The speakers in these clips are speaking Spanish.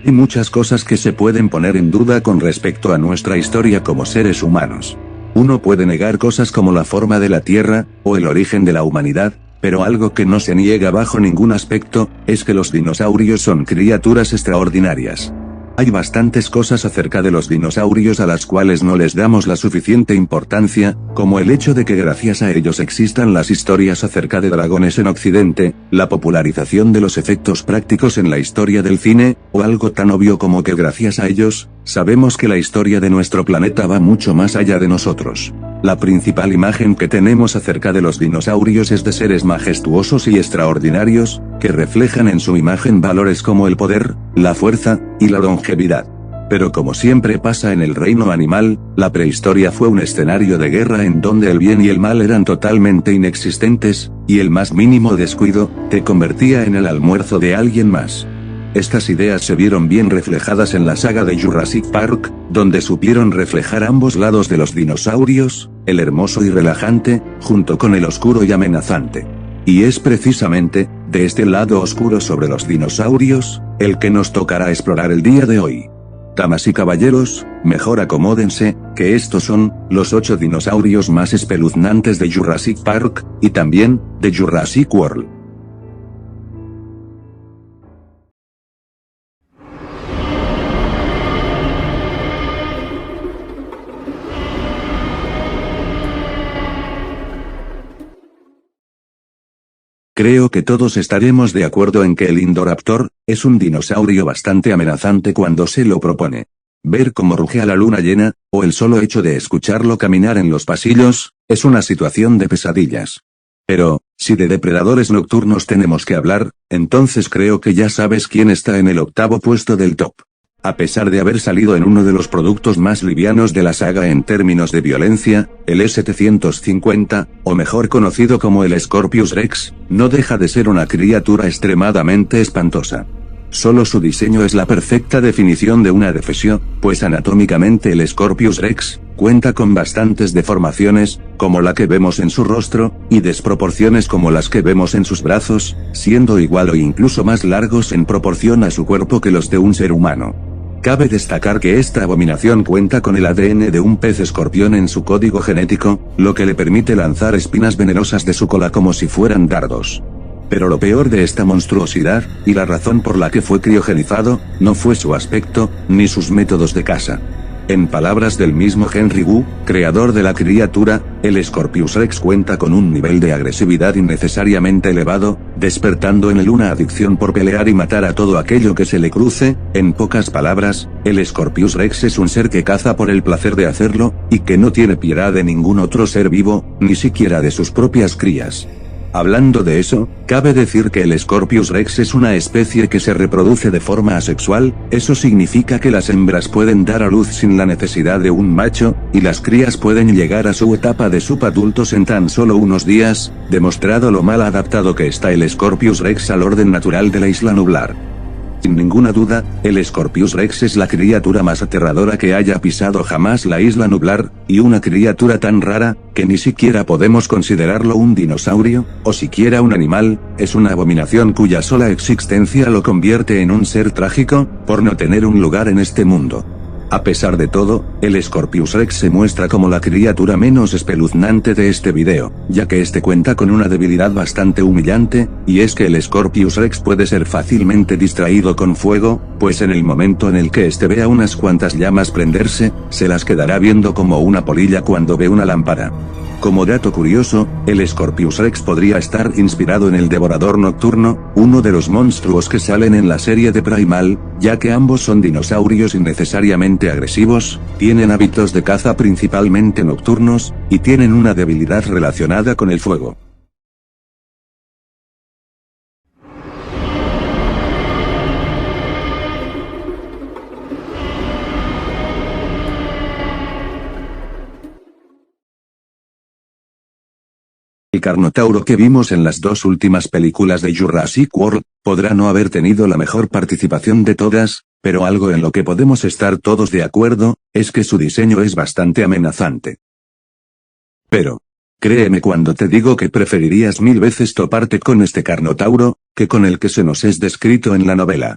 Hay muchas cosas que se pueden poner en duda con respecto a nuestra historia como seres humanos. Uno puede negar cosas como la forma de la Tierra, o el origen de la humanidad, pero algo que no se niega bajo ningún aspecto, es que los dinosaurios son criaturas extraordinarias. Hay bastantes cosas acerca de los dinosaurios a las cuales no les damos la suficiente importancia, como el hecho de que gracias a ellos existan las historias acerca de dragones en Occidente, la popularización de los efectos prácticos en la historia del cine, o algo tan obvio como que gracias a ellos, sabemos que la historia de nuestro planeta va mucho más allá de nosotros. La principal imagen que tenemos acerca de los dinosaurios es de seres majestuosos y extraordinarios, que reflejan en su imagen valores como el poder, la fuerza, y la longevidad. Pero como siempre pasa en el reino animal, la prehistoria fue un escenario de guerra en donde el bien y el mal eran totalmente inexistentes, y el más mínimo descuido, te convertía en el almuerzo de alguien más. Estas ideas se vieron bien reflejadas en la saga de Jurassic Park, donde supieron reflejar ambos lados de los dinosaurios, el hermoso y relajante, junto con el oscuro y amenazante. Y es precisamente, de este lado oscuro sobre los dinosaurios, el que nos tocará explorar el día de hoy. Damas y caballeros, mejor acomódense, que estos son, los 8 dinosaurios más espeluznantes de Jurassic Park, y también, de Jurassic World. Creo que todos estaremos de acuerdo en que el Indoraptor es un dinosaurio bastante amenazante cuando se lo propone. Ver cómo ruge a la luna llena, o el solo hecho de escucharlo caminar en los pasillos, es una situación de pesadillas. Pero, si de depredadores nocturnos tenemos que hablar, entonces creo que ya sabes quién está en el 8º puesto del top. A pesar de haber salido en uno de los productos más livianos de la saga en términos de violencia, el E-750, o mejor conocido como el Scorpius Rex, no deja de ser una criatura extremadamente espantosa. Solo su diseño es la perfecta definición de una defesio, pues anatómicamente el Scorpius Rex cuenta con bastantes deformaciones, como la que vemos en su rostro, y desproporciones como las que vemos en sus brazos, siendo igual o incluso más largos en proporción a su cuerpo que los de un ser humano. Cabe destacar que esta abominación cuenta con el ADN de un pez escorpión en su código genético, lo que le permite lanzar espinas venenosas de su cola como si fueran dardos. Pero lo peor de esta monstruosidad, y la razón por la que fue criogenizado, no fue su aspecto, ni sus métodos de caza. En palabras del mismo Henry Wu, creador de la criatura, el Scorpius Rex cuenta con un nivel de agresividad innecesariamente elevado, despertando en él una adicción por pelear y matar a todo aquello que se le cruce. En pocas palabras, el Scorpius Rex es un ser que caza por el placer de hacerlo, y que no tiene piedad de ningún otro ser vivo, ni siquiera de sus propias crías. Hablando de eso, cabe decir que el Scorpius Rex es una especie que se reproduce de forma asexual, eso significa que las hembras pueden dar a luz sin la necesidad de un macho, y las crías pueden llegar a su etapa de subadultos en tan solo unos días, demostrado lo mal adaptado que está el Scorpius Rex al orden natural de la isla nublar. Sin ninguna duda, el Scorpius Rex es la criatura más aterradora que haya pisado jamás la isla nublar, y una criatura tan rara, que ni siquiera podemos considerarlo un dinosaurio, o siquiera un animal, es una abominación cuya sola existencia lo convierte en un ser trágico, por no tener un lugar en este mundo. A pesar de todo, el Scorpius Rex se muestra como la criatura menos espeluznante de este video, ya que este cuenta con una debilidad bastante humillante, y es que el Scorpius Rex puede ser fácilmente distraído con fuego, pues en el momento en el que este vea unas cuantas llamas prenderse, se las quedará viendo como una polilla cuando ve una lámpara. Como dato curioso, el Scorpius Rex podría estar inspirado en el Devorador Nocturno, uno de los monstruos que salen en la serie de Primal, ya que ambos son dinosaurios innecesariamente agresivos, tienen hábitos de caza principalmente nocturnos, y tienen una debilidad relacionada con el fuego. El Carnotauro que vimos en las 2 últimas películas de Jurassic World, podrá no haber tenido la mejor participación de todas, pero algo en lo que podemos estar todos de acuerdo, es que su diseño es bastante amenazante. Pero, créeme cuando te digo que preferirías 1000 veces toparte con este Carnotauro, que con el que se nos es descrito en la novela.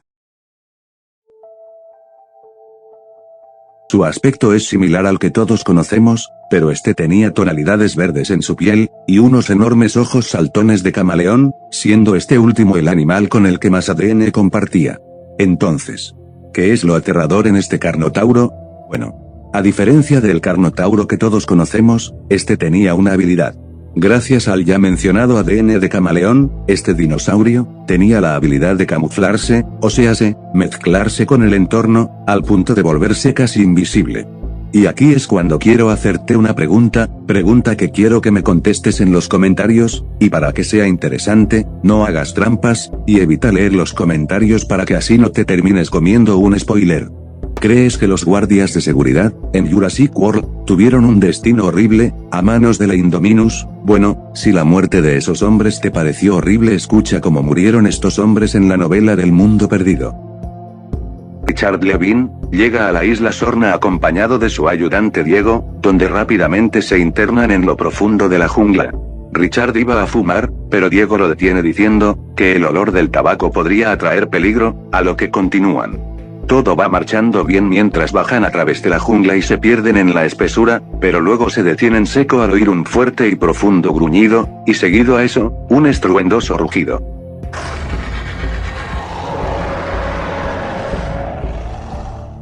Su aspecto es similar al que todos conocemos, pero este tenía tonalidades verdes en su piel, y unos enormes ojos saltones de camaleón, siendo este último el animal con el que más ADN compartía. Entonces, ¿qué es lo aterrador en este Carnotauro? Bueno, a diferencia del Carnotauro que todos conocemos, este tenía una habilidad. Gracias al ya mencionado ADN de camaleón, este dinosaurio tenía la habilidad de camuflarse, o séase, mezclarse con el entorno, al punto de volverse casi invisible. Y aquí es cuando quiero hacerte una pregunta que quiero que me contestes en los comentarios, y para que sea interesante, no hagas trampas, y evita leer los comentarios para que así no te termines comiendo un spoiler. ¿Crees que los guardias de seguridad, en Jurassic World, tuvieron un destino horrible, a manos de la Indominus? Bueno, si la muerte de esos hombres te pareció horrible, escucha cómo murieron estos hombres en la novela del Mundo Perdido. Richard Levine llega a la isla Sorna acompañado de su ayudante Diego, donde rápidamente se internan en lo profundo de la jungla. Richard iba a fumar, pero Diego lo detiene diciendo que el olor del tabaco podría atraer peligro, a lo que continúan. Todo va marchando bien mientras bajan a través de la jungla y se pierden en la espesura, pero luego se detienen seco al oír un fuerte y profundo gruñido, y seguido a eso, un estruendoso rugido.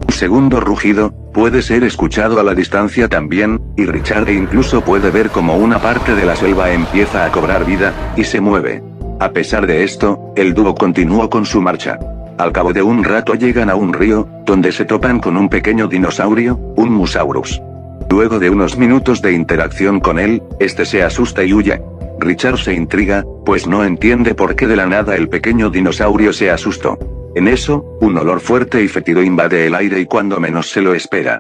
Un segundo rugido puede ser escuchado a la distancia también, y Richard incluso puede ver como una parte de la selva empieza a cobrar vida, y se mueve. A pesar de esto, el dúo continuó con su marcha. Al cabo de un rato llegan a un río, donde se topan con un pequeño dinosaurio, un Musaurus. Luego de unos minutos de interacción con él, este se asusta y huye. Richard se intriga, pues no entiende por qué de la nada el pequeño dinosaurio se asustó. En eso, un olor fuerte y fétido invade el aire y cuando menos se lo espera.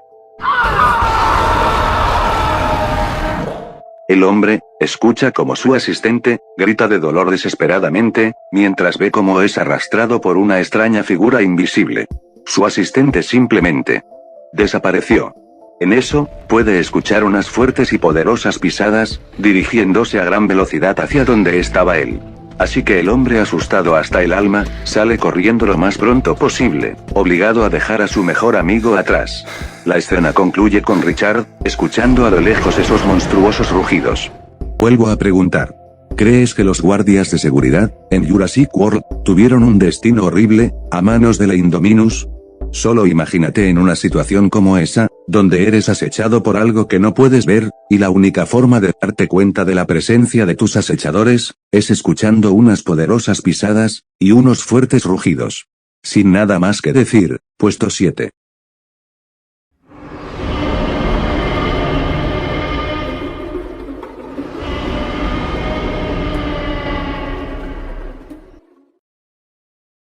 El hombre escucha como su asistente grita de dolor desesperadamente, mientras ve cómo es arrastrado por una extraña figura invisible. Su asistente simplemente desapareció. En eso, puede escuchar unas fuertes y poderosas pisadas, dirigiéndose a gran velocidad hacia donde estaba él. Así que el hombre, asustado hasta el alma, sale corriendo lo más pronto posible, obligado a dejar a su mejor amigo atrás. La escena concluye con Richard escuchando a lo lejos esos monstruosos rugidos. Vuelvo a preguntar. ¿Crees que los guardias de seguridad, en Jurassic World, tuvieron un destino horrible, a manos de la Indominus? Solo imagínate en una situación como esa, donde eres acechado por algo que no puedes ver, y la única forma de darte cuenta de la presencia de tus acechadores, es escuchando unas poderosas pisadas, y unos fuertes rugidos. Sin nada más que decir, puesto 7.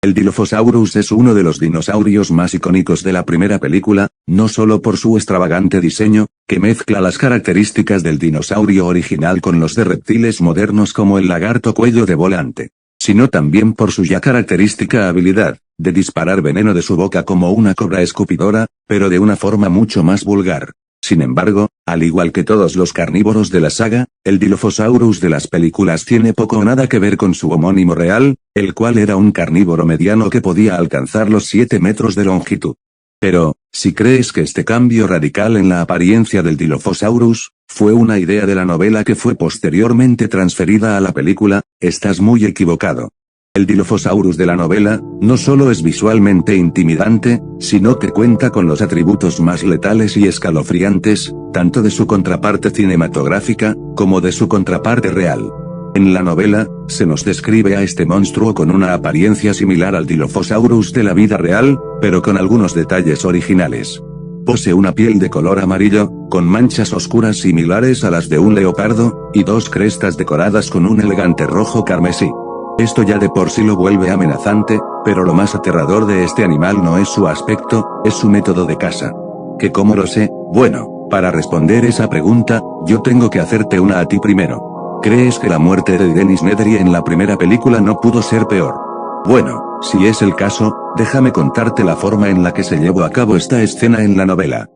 El Dilophosaurus es uno de los dinosaurios más icónicos de la primera película, no solo por su extravagante diseño, que mezcla las características del dinosaurio original con los de reptiles modernos como el lagarto cuello de volante, sino también por su ya característica habilidad de disparar veneno de su boca como una cobra escupidora, pero de una forma mucho más vulgar. Sin embargo, al igual que todos los carnívoros de la saga, el Dilophosaurus de las películas tiene poco o nada que ver con su homónimo real, el cual era un carnívoro mediano que podía alcanzar los 7 metros de longitud. Pero, si crees que este cambio radical en la apariencia del Dilophosaurus fue una idea de la novela que fue posteriormente transferida a la película, estás muy equivocado. El Dilophosaurus de la novela, no solo es visualmente intimidante, sino que cuenta con los atributos más letales y escalofriantes, tanto de su contraparte cinematográfica, como de su contraparte real. En la novela, se nos describe a este monstruo con una apariencia similar al Dilophosaurus de la vida real, pero con algunos detalles originales. Posee una piel de color amarillo, con manchas oscuras similares a las de un leopardo, y 2 crestas decoradas con un elegante rojo carmesí. Esto ya de por sí lo vuelve amenazante, pero lo más aterrador de este animal no es su aspecto, es su método de caza. ¿Que cómo lo sé? Bueno, para responder esa pregunta, yo tengo que hacerte una a ti primero. ¿Crees que la muerte de Dennis Nedry en la primera película no pudo ser peor? Bueno, si es el caso, déjame contarte la forma en la que se llevó a cabo esta escena en la novela.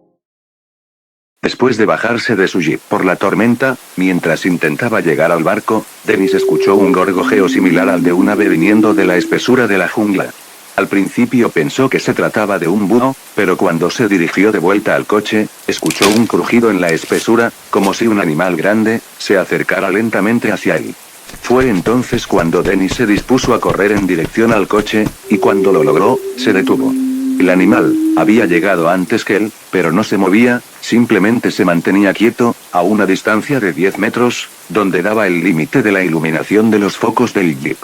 Después de bajarse de su jeep por la tormenta, mientras intentaba llegar al barco, Dennis escuchó un gorgojeo similar al de un ave viniendo de la espesura de la jungla. Al principio pensó que se trataba de un búho, pero cuando se dirigió de vuelta al coche, escuchó un crujido en la espesura, como si un animal grande se acercara lentamente hacia él. Fue entonces cuando Dennis se dispuso a correr en dirección al coche, y cuando lo logró, se detuvo. El animal había llegado antes que él, pero no se movía, simplemente se mantenía quieto, a una distancia de 10 metros, donde daba el límite de la iluminación de los focos del jeep.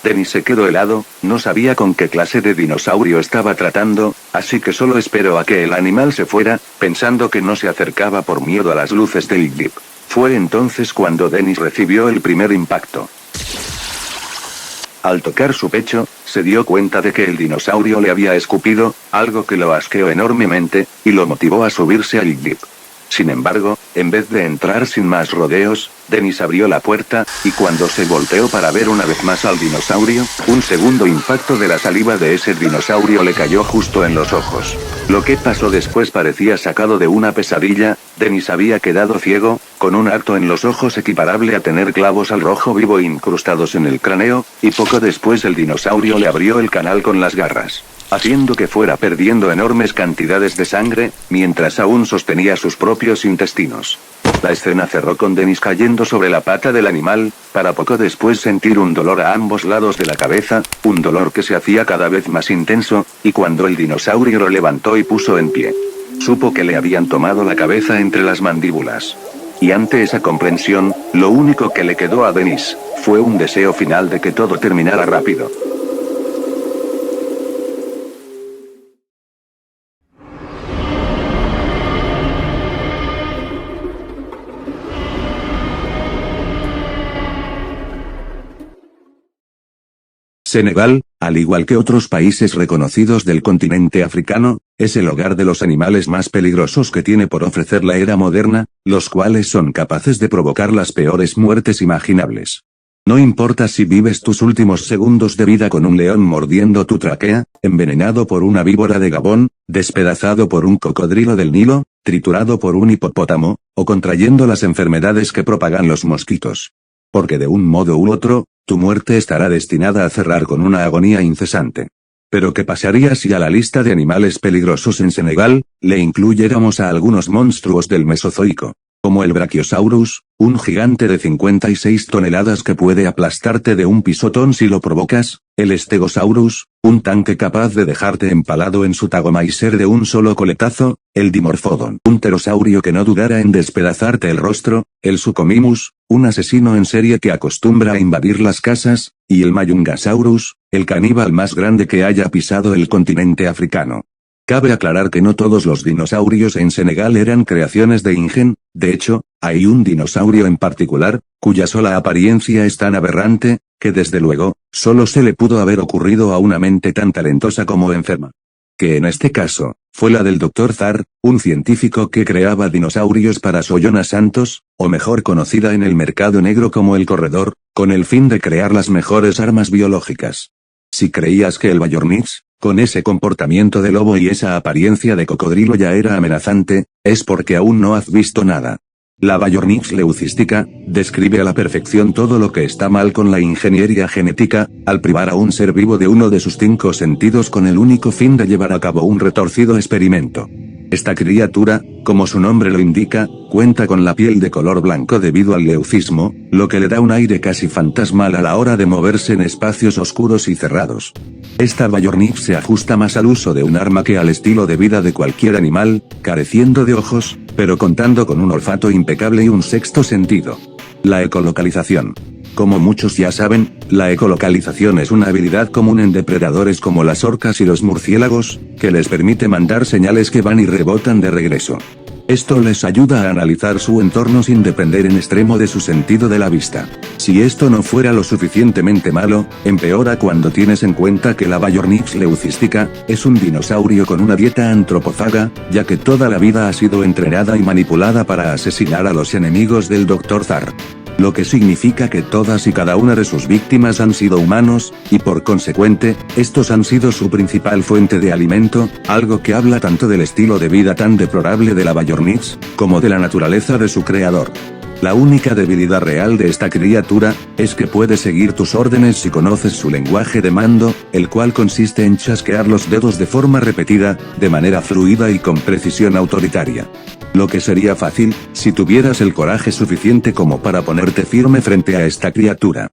Dennis se quedó helado, no sabía con qué clase de dinosaurio estaba tratando, así que solo esperó a que el animal se fuera, pensando que no se acercaba por miedo a las luces del jeep. Fue entonces cuando Dennis recibió el primer impacto. Al tocar su pecho, se dio cuenta de que el dinosaurio le había escupido, algo que lo asqueó enormemente, y lo motivó a subirse al jeep. Sin embargo, en vez de entrar sin más rodeos, Dennis abrió la puerta, y cuando se volteó para ver una vez más al dinosaurio, un segundo impacto de la saliva de ese dinosaurio le cayó justo en los ojos. Lo que pasó después parecía sacado de una pesadilla. Dennis había quedado ciego, con un acto en los ojos equiparable a tener clavos al rojo vivo incrustados en el cráneo, y poco después el dinosaurio le abrió el canal con las garras, haciendo que fuera perdiendo enormes cantidades de sangre, mientras aún sostenía sus propios intestinos. La escena cerró con Dennis cayendo sobre la pata del animal, para poco después sentir un dolor a ambos lados de la cabeza, un dolor que se hacía cada vez más intenso, y cuando el dinosaurio lo levantó y puso en pie, supo que le habían tomado la cabeza entre las mandíbulas. Y ante esa comprensión, lo único que le quedó a Dennis fue un deseo final de que todo terminara rápido. Senegal, al igual que otros países reconocidos del continente africano, es el hogar de los animales más peligrosos que tiene por ofrecer la era moderna, los cuales son capaces de provocar las peores muertes imaginables. No importa si vives tus últimos segundos de vida con un león mordiendo tu tráquea, envenenado por una víbora de Gabón, despedazado por un cocodrilo del Nilo, triturado por un hipopótamo, o contrayendo las enfermedades que propagan los mosquitos. Porque de un modo u otro, tu muerte estará destinada a cerrar con una agonía incesante. Pero ¿qué pasaría si a la lista de animales peligrosos en Senegal, le incluyéramos a algunos monstruos del Mesozoico? Como el Brachiosaurus, un gigante de 56 toneladas que puede aplastarte de un pisotón si lo provocas, el Stegosaurus, un tanque capaz de dejarte empalado en su tagomaiser de un solo coletazo, el Dimorphodon, un pterosaurio que no dudara en despedazarte el rostro, el Suchomimus, un asesino en serie que acostumbra a invadir las casas, y el Mayungasaurus, el caníbal más grande que haya pisado el continente africano. Cabe aclarar que no todos los dinosaurios en Senegal eran creaciones de Ingen, de hecho, hay un dinosaurio en particular, cuya sola apariencia es tan aberrante, que desde luego, solo se le pudo haber ocurrido a una mente tan talentosa como enferma. Que en este caso, fue la del Dr. Zar, un científico que creaba dinosaurios para Soyona Santos, o mejor conocida en el mercado negro como el corredor, con el fin de crear las mejores armas biológicas. Si creías que el Bayornix, con ese comportamiento de lobo y esa apariencia de cocodrilo ya era amenazante, es porque aún no has visto nada. La Bayornix leucistica describe a la perfección todo lo que está mal con la ingeniería genética, al privar a un ser vivo de uno de sus 5 sentidos con el único fin de llevar a cabo un retorcido experimento. Esta criatura, como su nombre lo indica, cuenta con la piel de color blanco debido al leucismo, lo que le da un aire casi fantasmal a la hora de moverse en espacios oscuros y cerrados. Esta Bayornix se ajusta más al uso de un arma que al estilo de vida de cualquier animal, careciendo de ojos, pero contando con un olfato impecable y un sexto sentido. La ecolocalización. Como muchos ya saben, la ecolocalización es una habilidad común en depredadores como las orcas y los murciélagos, que les permite mandar señales que van y rebotan de regreso. Esto les ayuda a analizar su entorno sin depender en extremo de su sentido de la vista. Si esto no fuera lo suficientemente malo, empeora cuando tienes en cuenta que la Bayornix leucistica es un dinosaurio con una dieta antropófaga, ya que toda la vida ha sido entrenada y manipulada para asesinar a los enemigos del Dr. Zar. Lo que significa que todas y cada una de sus víctimas han sido humanos, y por consecuente, estos han sido su principal fuente de alimento, algo que habla tanto del estilo de vida tan deplorable de la Bayornix, como de la naturaleza de su creador. La única debilidad real de esta criatura, es que puede seguir tus órdenes si conoces su lenguaje de mando, el cual consiste en chasquear los dedos de forma repetida, de manera fluida y con precisión autoritaria. Lo que sería fácil, si tuvieras el coraje suficiente como para ponerte firme frente a esta criatura.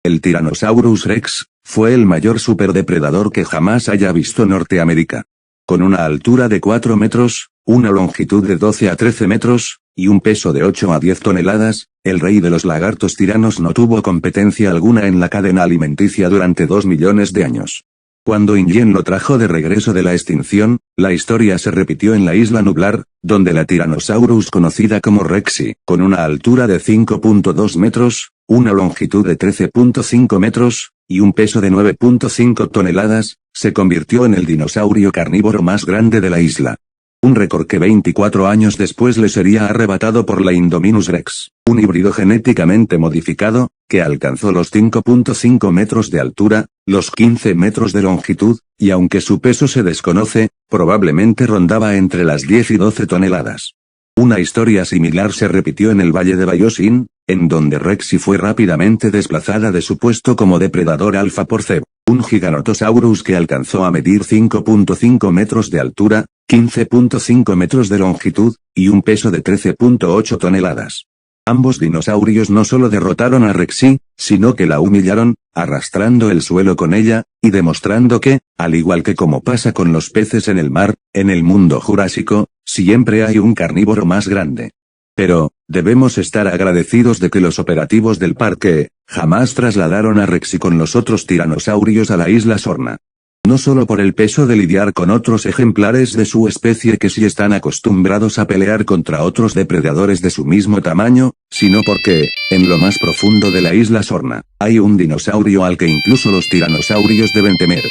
El Tyrannosaurus Rex fue el mayor superdepredador que jamás haya visto Norteamérica. Con una altura de 4 metros, una longitud de 12 a 13 metros, y un peso de 8 a 10 toneladas, el rey de los lagartos tiranos no tuvo competencia alguna en la cadena alimenticia durante 2 millones de años. Cuando InGen lo trajo de regreso de la extinción, la historia se repitió en la isla Nublar, donde la Tyrannosaurus conocida como Rexy, con una altura de 5.2 metros, una longitud de 13.5 metros, y un peso de 9.5 toneladas, se convirtió en el dinosaurio carnívoro más grande de la isla. Un récord que 24 años después le sería arrebatado por la Indominus Rex, un híbrido genéticamente modificado, que alcanzó los 5.5 metros de altura, los 15 metros de longitud, y aunque su peso se desconoce, probablemente rondaba entre las 10 y 12 toneladas. Una historia similar se repitió en el Valle de Bayosin, en donde Rexy fue rápidamente desplazada de su puesto como depredador alfa por Zeb, un Giganotosaurus que alcanzó a medir 5.5 metros de altura, 15.5 metros de longitud, y un peso de 13.8 toneladas. Ambos dinosaurios no solo derrotaron a Rexy, sino que la humillaron, arrastrando el suelo con ella, y demostrando que, al igual que como pasa con los peces en el mar, en el mundo jurásico, siempre hay un carnívoro más grande. Pero, debemos estar agradecidos de que los operativos del parque, jamás trasladaron a Rexy con los otros tiranosaurios a la isla Sorna. No solo por el peso de lidiar con otros ejemplares de su especie que sí están acostumbrados a pelear contra otros depredadores de su mismo tamaño, sino porque, en lo más profundo de la isla Sorna, hay un dinosaurio al que incluso los tiranosaurios deben temer.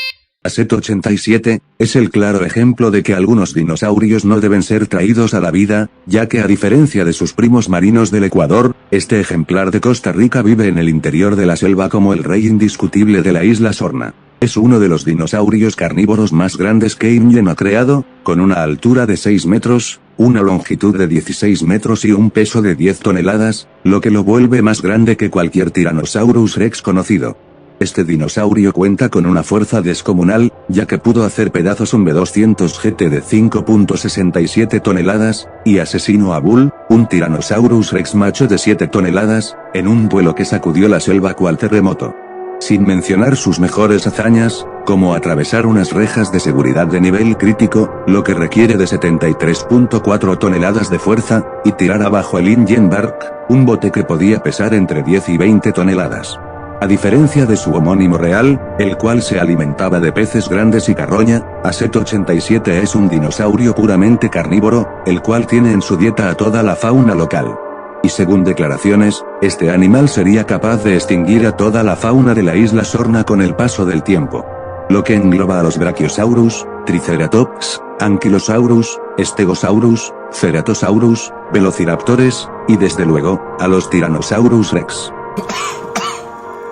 Aset-87, es el claro ejemplo de que algunos dinosaurios no deben ser traídos a la vida, ya que a diferencia de sus primos marinos del Ecuador, este ejemplar de Costa Rica vive en el interior de la selva como el rey indiscutible de la isla Sorna. Es uno de los dinosaurios carnívoros más grandes que InGen ha creado, con una altura de 6 metros, una longitud de 16 metros y un peso de 10 toneladas, lo que lo vuelve más grande que cualquier Tyrannosaurus Rex conocido. Este dinosaurio cuenta con una fuerza descomunal, ya que pudo hacer pedazos un B-200 GT de 5.67 toneladas, y asesinó a Bull, un Tyrannosaurus Rex macho de 7 toneladas, en un duelo que sacudió la selva cual terremoto. Sin mencionar sus mejores hazañas, como atravesar unas rejas de seguridad de nivel crítico, lo que requiere de 73.4 toneladas de fuerza, y tirar abajo el InGen Bark, un bote que podía pesar entre 10 y 20 toneladas. A diferencia de su homónimo real, el cual se alimentaba de peces grandes y carroña, Aset-87 es un dinosaurio puramente carnívoro, el cual tiene en su dieta a toda la fauna local. Y según declaraciones, este animal sería capaz de extinguir a toda la fauna de la isla Sorna con el paso del tiempo. Lo que engloba a los Brachiosaurus, Triceratops, Ankylosaurus, Stegosaurus, Ceratosaurus, Velociraptores, y desde luego, a los Tyrannosaurus Rex.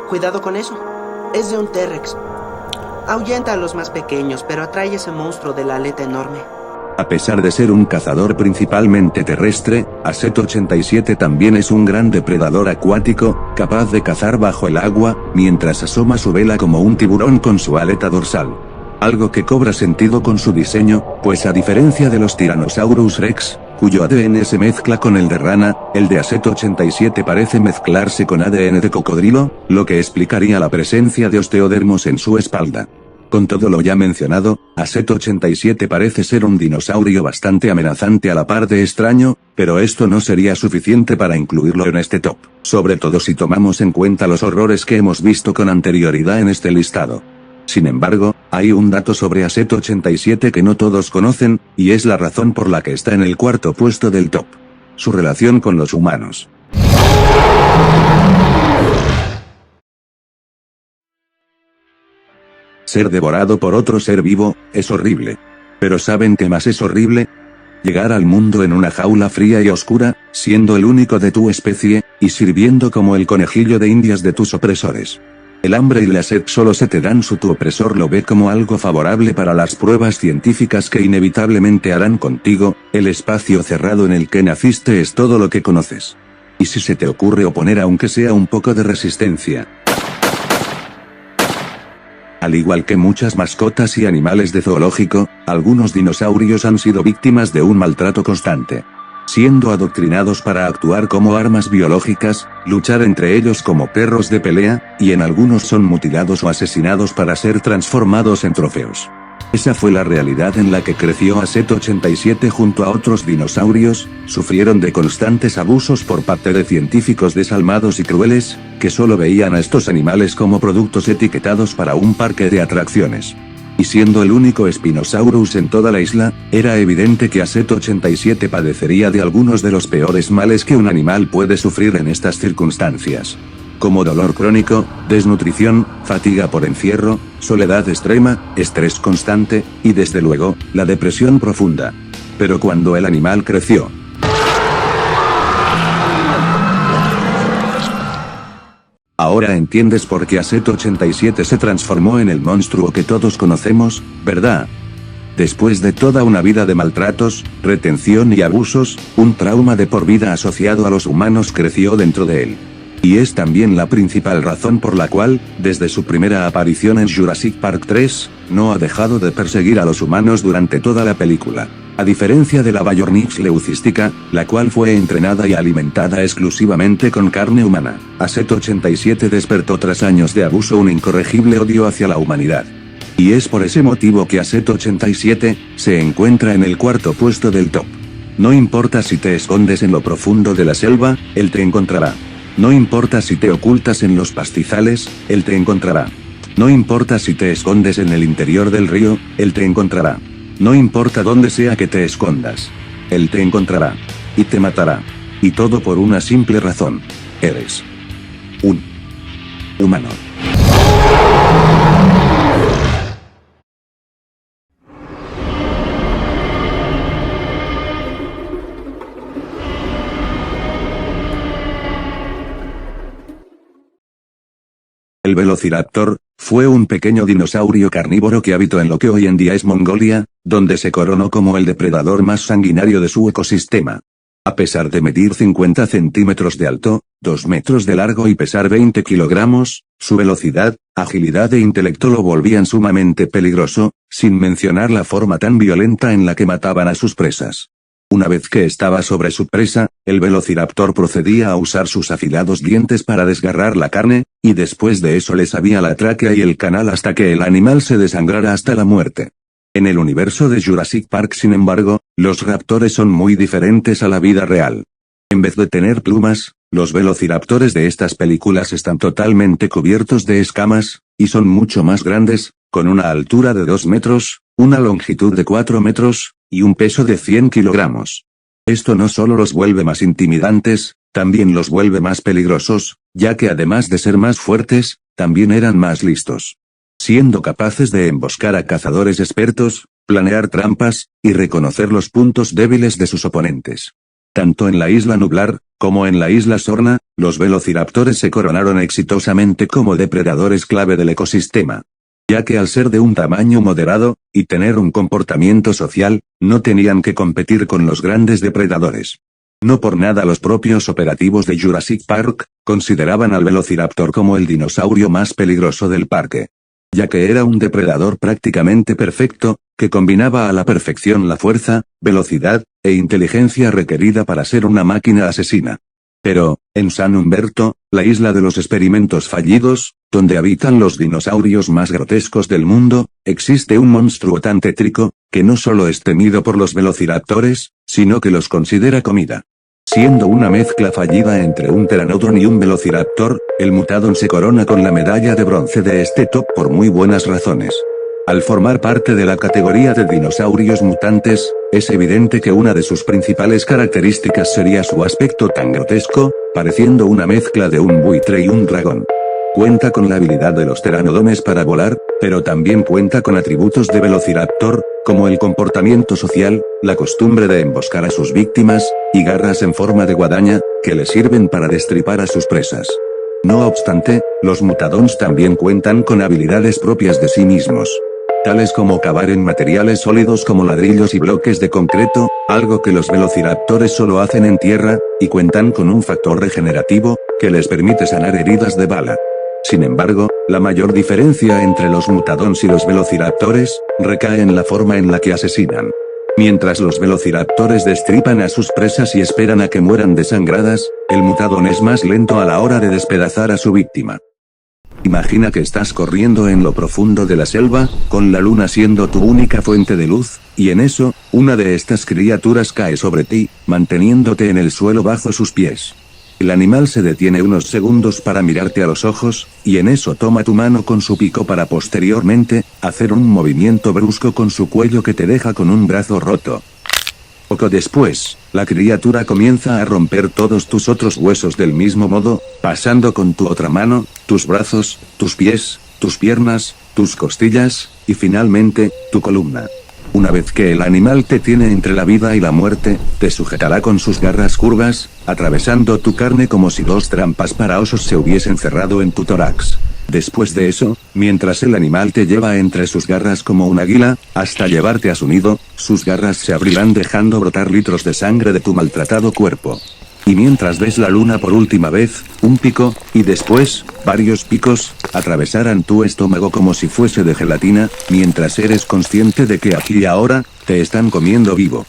Cuidado con eso. Es de un T-Rex. Ahuyenta a los más pequeños, pero atrae ese monstruo de la aleta enorme. A pesar de ser un cazador principalmente terrestre, Aset-87 también es un gran depredador acuático, capaz de cazar bajo el agua, mientras asoma su vela como un tiburón con su aleta dorsal. Algo que cobra sentido con su diseño, pues a diferencia de los Tyrannosaurus Rex, cuyo ADN se mezcla con el de rana, el de Aset-87 parece mezclarse con ADN de cocodrilo, lo que explicaría la presencia de osteodermos en su espalda. Con todo lo ya mencionado, Aset-87 parece ser un dinosaurio bastante amenazante a la par de extraño, pero esto no sería suficiente para incluirlo en este top, sobre todo si tomamos en cuenta los horrores que hemos visto con anterioridad en este listado. Sin embargo, hay un dato sobre Aset-87 que no todos conocen, y es la razón por la que está en el cuarto puesto del top. Su relación con los humanos. Ser devorado por otro ser vivo, es horrible. Pero ¿saben qué más es horrible? Llegar al mundo en una jaula fría y oscura, siendo el único de tu especie, y sirviendo como el conejillo de indias de tus opresores. El hambre y la sed solo se te dan si tu opresor lo ve como algo favorable para las pruebas científicas que inevitablemente harán contigo. El espacio cerrado en el que naciste es todo lo que conoces. Y si se te ocurre oponer aunque sea un poco de resistencia. Al igual que muchas mascotas y animales de zoológico, algunos dinosaurios han sido víctimas de un maltrato constante. Siendo adoctrinados para actuar como armas biológicas, luchar entre ellos como perros de pelea, y en algunos son mutilados o asesinados para ser transformados en trofeos. Esa fue la realidad en la que creció AZ-87 junto a otros dinosaurios. Sufrieron de constantes abusos por parte de científicos desalmados y crueles, que solo veían a estos animales como productos etiquetados para un parque de atracciones. Y siendo el único Spinosaurus en toda la isla, era evidente que AZ-87 padecería de algunos de los peores males que un animal puede sufrir en estas circunstancias. Como dolor crónico, desnutrición, fatiga por encierro, soledad extrema, estrés constante, y desde luego, la depresión profunda. Pero cuando el animal creció, ahora entiendes por qué AZ-87 se transformó en el monstruo que todos conocemos, ¿verdad? Después de toda una vida de maltratos, retención y abusos, un trauma de por vida asociado a los humanos creció dentro de él. Y es también la principal razón por la cual, desde su primera aparición en Jurassic Park 3, no ha dejado de perseguir a los humanos durante toda la película. A diferencia de la Bayornix leucística, la cual fue entrenada y alimentada exclusivamente con carne humana, AZ-87 despertó tras años de abuso un incorregible odio hacia la humanidad. Y es por ese motivo que AZ-87 se encuentra en el cuarto puesto del top. No importa si te escondes en lo profundo de la selva, él te encontrará. No importa si te ocultas en los pastizales, él te encontrará. No importa si te escondes en el interior del río, él te encontrará. No importa dónde sea que te escondas, él te encontrará. Y te matará. Y todo por una simple razón. Eres un humano. El Velociraptor fue un pequeño dinosaurio carnívoro que habitó en lo que hoy en día es Mongolia, donde se coronó como el depredador más sanguinario de su ecosistema. A pesar de medir 50 centímetros de alto, 2 metros de largo y pesar 20 kilogramos, su velocidad, agilidad e intelecto lo volvían sumamente peligroso, sin mencionar la forma tan violenta en la que mataban a sus presas. Una vez que estaba sobre su presa, el Velociraptor procedía a usar sus afilados dientes para desgarrar la carne, y después de eso les abría la tráquea y el canal hasta que el animal se desangrara hasta la muerte. En el universo de Jurassic Park, sin embargo, los raptores son muy diferentes a la vida real. En vez de tener plumas, los velociraptores de estas películas están totalmente cubiertos de escamas, y son mucho más grandes, con una altura de 2 metros, una longitud de 4 metros, y un peso de 100 kilogramos. Esto no solo los vuelve más intimidantes, también los vuelve más peligrosos, ya que además de ser más fuertes, también eran más listos. Siendo capaces de emboscar a cazadores expertos, planear trampas, y reconocer los puntos débiles de sus oponentes. Tanto en la isla Nublar, como en la isla Sorna, los velociraptores se coronaron exitosamente como depredadores clave del ecosistema. Ya que al ser de un tamaño moderado, y tener un comportamiento social, no tenían que competir con los grandes depredadores. No por nada los propios operativos de Jurassic Park, consideraban al Velociraptor como el dinosaurio más peligroso del parque. Ya que era un depredador prácticamente perfecto, que combinaba a la perfección la fuerza, velocidad, e inteligencia requerida para ser una máquina asesina. Pero, en San Humberto, la isla de los experimentos fallidos, donde habitan los dinosaurios más grotescos del mundo, existe un monstruo tan tétrico, que no solo es temido por los velociraptores, sino que los considera comida. Siendo una mezcla fallida entre un pteranodon y un velociraptor, el Mutadon se corona con la medalla de bronce de este top por muy buenas razones. Al formar parte de la categoría de dinosaurios mutantes, es evidente que una de sus principales características sería su aspecto tan grotesco, pareciendo una mezcla de un buitre y un dragón. Cuenta con la habilidad de los pteranodones para volar, pero también cuenta con atributos de velociraptor, como el comportamiento social, la costumbre de emboscar a sus víctimas, y garras en forma de guadaña, que le sirven para destripar a sus presas. No obstante, los mutadons también cuentan con habilidades propias de sí mismos, tales como cavar en materiales sólidos como ladrillos y bloques de concreto, algo que los velociraptores solo hacen en tierra, y cuentan con un factor regenerativo, que les permite sanar heridas de bala. Sin embargo, la mayor diferencia entre los mutadons y los velociraptores, recae en la forma en la que asesinan. Mientras los velociraptores destripan a sus presas y esperan a que mueran desangradas, el mutadón es más lento a la hora de despedazar a su víctima. Imagina que estás corriendo en lo profundo de la selva, con la luna siendo tu única fuente de luz, y en eso, una de estas criaturas cae sobre ti, manteniéndote en el suelo bajo sus pies. El animal se detiene unos segundos para mirarte a los ojos, y en eso toma tu mano con su pico para posteriormente, hacer un movimiento brusco con su cuello que te deja con un brazo roto. Poco después, la criatura comienza a romper todos tus otros huesos del mismo modo, pasando con tu otra mano, tus brazos, tus pies, tus piernas, tus costillas, y finalmente, tu columna. Una vez que el animal te tiene entre la vida y la muerte, te sujetará con sus garras curvas, atravesando tu carne como si dos trampas para osos se hubiesen cerrado en tu tórax. Después de eso, mientras el animal te lleva entre sus garras como un águila, hasta llevarte a su nido, sus garras se abrirán dejando brotar litros de sangre de tu maltratado cuerpo. Y mientras ves la luna por última vez, un pico, y después, varios picos, atravesarán tu estómago como si fuese de gelatina, mientras eres consciente de que aquí y ahora, te están comiendo vivo.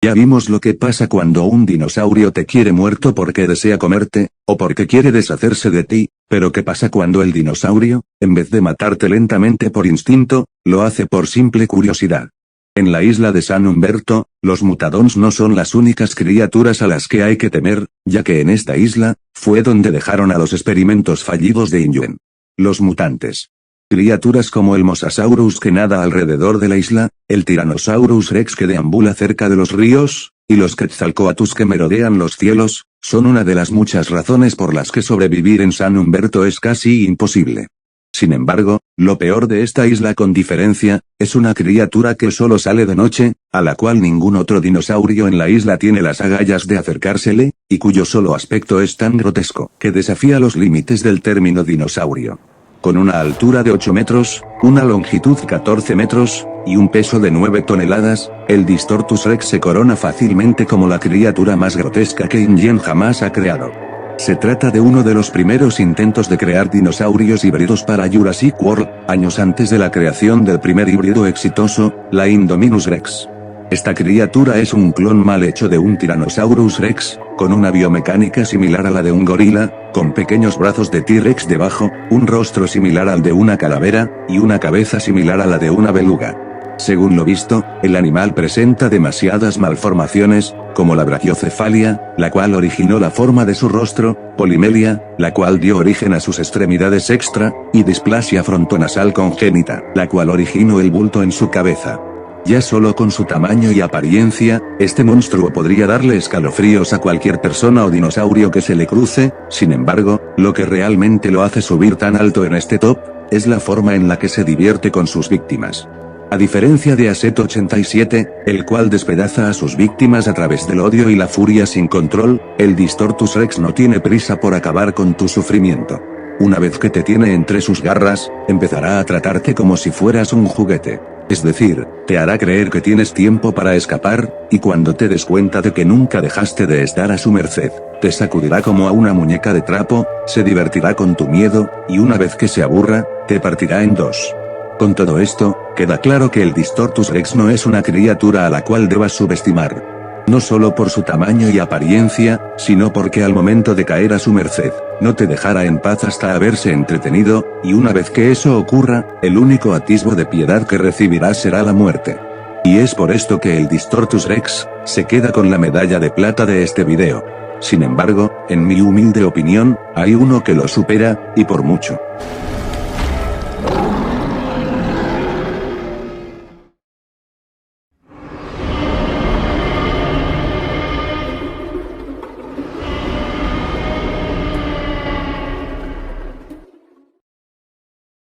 Ya vimos lo que pasa cuando un dinosaurio te quiere muerto porque desea comerte, o porque quiere deshacerse de ti, pero ¿qué pasa cuando el dinosaurio, en vez de matarte lentamente por instinto, lo hace por simple curiosidad? En la isla de San Humberto, los mutadons no son las únicas criaturas a las que hay que temer, ya que en esta isla, fue donde dejaron a los experimentos fallidos de Inyuen. Los mutantes. Criaturas como el Mosasaurus que nada alrededor de la isla, el Tyrannosaurus Rex que deambula cerca de los ríos, y los Quetzalcoatlus que merodean los cielos, son una de las muchas razones por las que sobrevivir en San Humberto es casi imposible. Sin embargo, lo peor de esta isla con diferencia, es una criatura que solo sale de noche, a la cual ningún otro dinosaurio en la isla tiene las agallas de acercársele, y cuyo solo aspecto es tan grotesco que desafía los límites del término dinosaurio. Con una altura de 8 metros, una longitud 14 metros, y un peso de 9 toneladas, el Distortus Rex se corona fácilmente como la criatura más grotesca que InGen jamás ha creado. Se trata de uno de los primeros intentos de crear dinosaurios híbridos para Jurassic World, años antes de la creación del primer híbrido exitoso, la Indominus Rex. Esta criatura es un clon mal hecho de un Tyrannosaurus Rex, con una biomecánica similar a la de un gorila, con pequeños brazos de T-Rex debajo, un rostro similar al de una calavera, y una cabeza similar a la de una beluga. Según lo visto, el animal presenta demasiadas malformaciones, como la brachiocefalia, la cual originó la forma de su rostro, polimelia, la cual dio origen a sus extremidades extra, y displasia frontonasal congénita, la cual originó el bulto en su cabeza. Ya solo con su tamaño y apariencia, este monstruo podría darle escalofríos a cualquier persona o dinosaurio que se le cruce. Sin embargo, lo que realmente lo hace subir tan alto en este top, es la forma en la que se divierte con sus víctimas. A diferencia de Aset-87, el cual despedaza a sus víctimas a través del odio y la furia sin control, el Distortus Rex no tiene prisa por acabar con tu sufrimiento. Una vez que te tiene entre sus garras, empezará a tratarte como si fueras un juguete. Es decir, te hará creer que tienes tiempo para escapar, y cuando te des cuenta de que nunca dejaste de estar a su merced, te sacudirá como a una muñeca de trapo, se divertirá con tu miedo, y una vez que se aburra, te partirá en dos. Con todo esto, queda claro que el Distortus Rex no es una criatura a la cual debas subestimar. No solo por su tamaño y apariencia, sino porque al momento de caer a su merced, no te dejará en paz hasta haberse entretenido, y una vez que eso ocurra, el único atisbo de piedad que recibirás será la muerte. Y es por esto que el Distortus Rex se queda con la medalla de plata de este video. Sin embargo, en mi humilde opinión, hay uno que lo supera, y por mucho.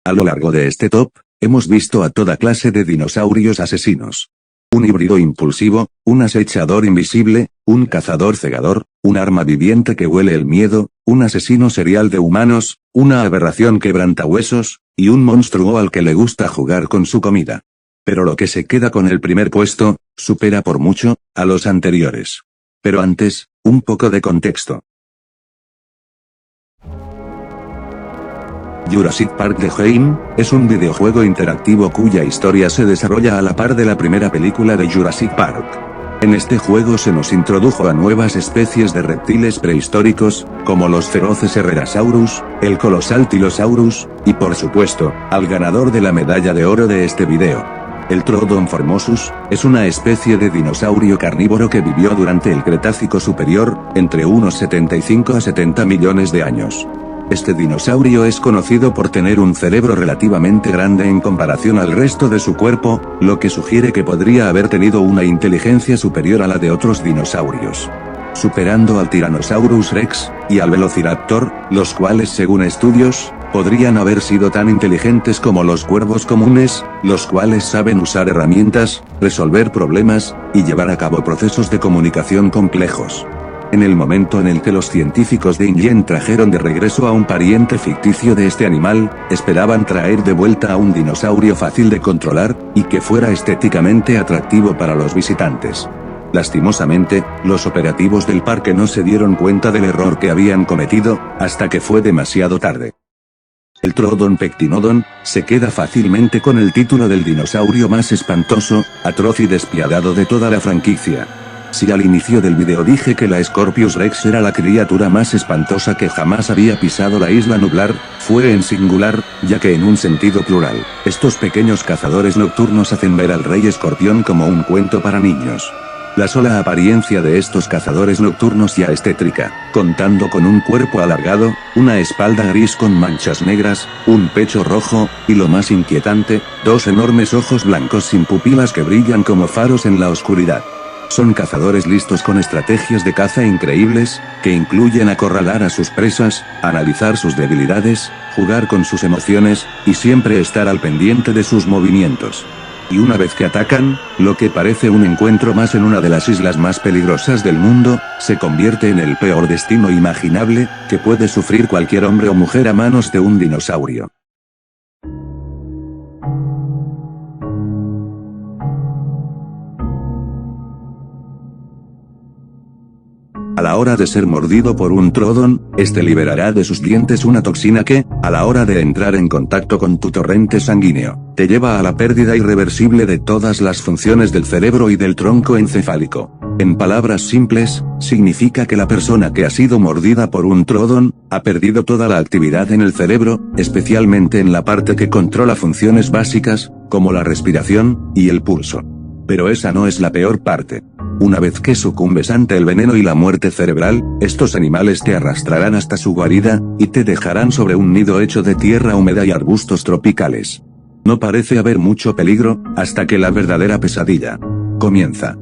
A lo largo de este top, hemos visto a toda clase de dinosaurios asesinos. Un híbrido impulsivo, un acechador invisible, un cazador cegador, un arma viviente que huele el miedo, un asesino serial de humanos, una aberración quebrantahuesos, y un monstruo al que le gusta jugar con su comida. Pero lo que se queda con el primer puesto, supera por mucho a los anteriores. Pero antes, un poco de contexto. Jurassic Park The Game es un videojuego interactivo cuya historia se desarrolla a la par de la primera película de Jurassic Park. En este juego se nos introdujo a nuevas especies de reptiles prehistóricos, como los feroces Herrerasaurus, el colosal Tylosaurus, y por supuesto, al ganador de la medalla de oro de este video. El Troodon formosus es una especie de dinosaurio carnívoro que vivió durante el Cretácico superior, entre unos 75 a 70 millones de años. Este dinosaurio es conocido por tener un cerebro relativamente grande en comparación al resto de su cuerpo, lo que sugiere que podría haber tenido una inteligencia superior a la de otros dinosaurios. Superando al Tyrannosaurus Rex, y al Velociraptor, los cuales según estudios, podrían haber sido tan inteligentes como los cuervos comunes, los cuales saben usar herramientas, resolver problemas, y llevar a cabo procesos de comunicación complejos. En el momento en el que los científicos de InGen trajeron de regreso a un pariente ficticio de este animal, esperaban traer de vuelta a un dinosaurio fácil de controlar, y que fuera estéticamente atractivo para los visitantes. Lastimosamente, los operativos del parque no se dieron cuenta del error que habían cometido, hasta que fue demasiado tarde. El Troodon Pectinodon se queda fácilmente con el título del dinosaurio más espantoso, atroz y despiadado de toda la franquicia. Si al inicio del video dije que la Scorpius Rex era la criatura más espantosa que jamás había pisado la isla nublar, fue en singular, ya que en un sentido plural, estos pequeños cazadores nocturnos hacen ver al rey escorpión como un cuento para niños. La sola apariencia de estos cazadores nocturnos ya es tétrica, contando con un cuerpo alargado, una espalda gris con manchas negras, un pecho rojo, y lo más inquietante, dos enormes ojos blancos sin pupilas que brillan como faros en la oscuridad. Son cazadores listos con estrategias de caza increíbles, que incluyen acorralar a sus presas, analizar sus debilidades, jugar con sus emociones, y siempre estar al pendiente de sus movimientos. Y una vez que atacan, lo que parece un encuentro más en una de las islas más peligrosas del mundo, se convierte en el peor destino imaginable, que puede sufrir cualquier hombre o mujer a manos de un dinosaurio. A la hora de ser mordido por un Troodon, este liberará de sus dientes una toxina que, a la hora de entrar en contacto con tu torrente sanguíneo, te lleva a la pérdida irreversible de todas las funciones del cerebro y del tronco encefálico. En palabras simples, significa que la persona que ha sido mordida por un Troodon, ha perdido toda la actividad en el cerebro, especialmente en la parte que controla funciones básicas, como la respiración, y el pulso. Pero esa no es la peor parte. Una vez que sucumbes ante el veneno y la muerte cerebral, estos animales te arrastrarán hasta su guarida, y te dejarán sobre un nido hecho de tierra húmeda y arbustos tropicales. No parece haber mucho peligro, hasta que la verdadera pesadilla comienza.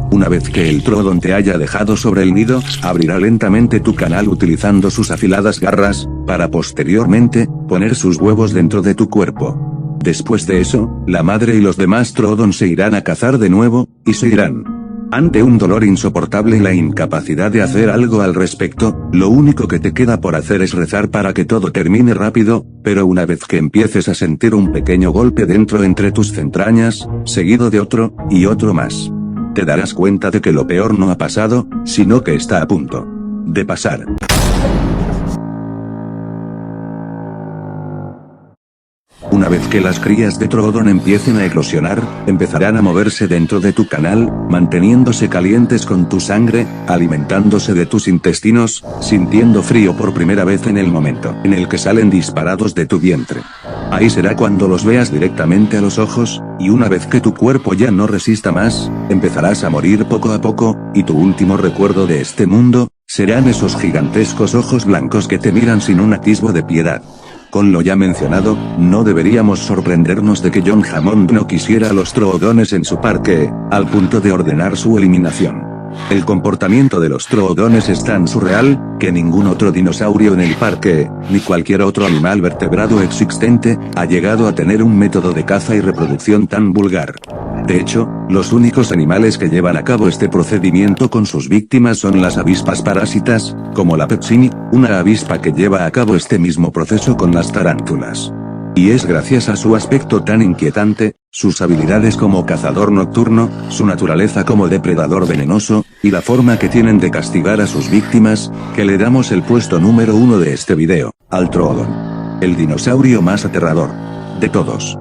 Una vez que el Troodon te haya dejado sobre el nido, abrirá lentamente tu canal utilizando sus afiladas garras, para posteriormente, poner sus huevos dentro de tu cuerpo. Después de eso, la madre y los demás Troodon se irán a cazar de nuevo, y se irán. Ante un dolor insoportable y la incapacidad de hacer algo al respecto, lo único que te queda por hacer es rezar para que todo termine rápido, pero una vez que empieces a sentir un pequeño golpe dentro entre tus entrañas, seguido de otro, y otro más, te darás cuenta de que lo peor no ha pasado, sino que está a punto de pasar. Una vez que las crías de Troodon empiecen a eclosionar, empezarán a moverse dentro de tu canal, manteniéndose calientes con tu sangre, alimentándose de tus intestinos, sintiendo frío por primera vez en el momento en el que salen disparados de tu vientre. Ahí será cuando los veas directamente a los ojos, y una vez que tu cuerpo ya no resista más, empezarás a morir poco a poco, y tu último recuerdo de este mundo, serán esos gigantescos ojos blancos que te miran sin un atisbo de piedad. Con lo ya mencionado, no deberíamos sorprendernos de que John Hammond no quisiera a los Troodones en su parque, al punto de ordenar su eliminación. El comportamiento de los troodones es tan surreal, que ningún otro dinosaurio en el parque, ni cualquier otro animal vertebrado existente, ha llegado a tener un método de caza y reproducción tan vulgar. De hecho, los únicos animales que llevan a cabo este procedimiento con sus víctimas son las avispas parásitas, como la Pepsini, una avispa que lleva a cabo este mismo proceso con las tarántulas. Y es gracias a su aspecto tan inquietante, sus habilidades como cazador nocturno, su naturaleza como depredador venenoso, y la forma que tienen de castigar a sus víctimas, que le damos el puesto número 1 de este video, al Troodon. El dinosaurio más aterrador de todos.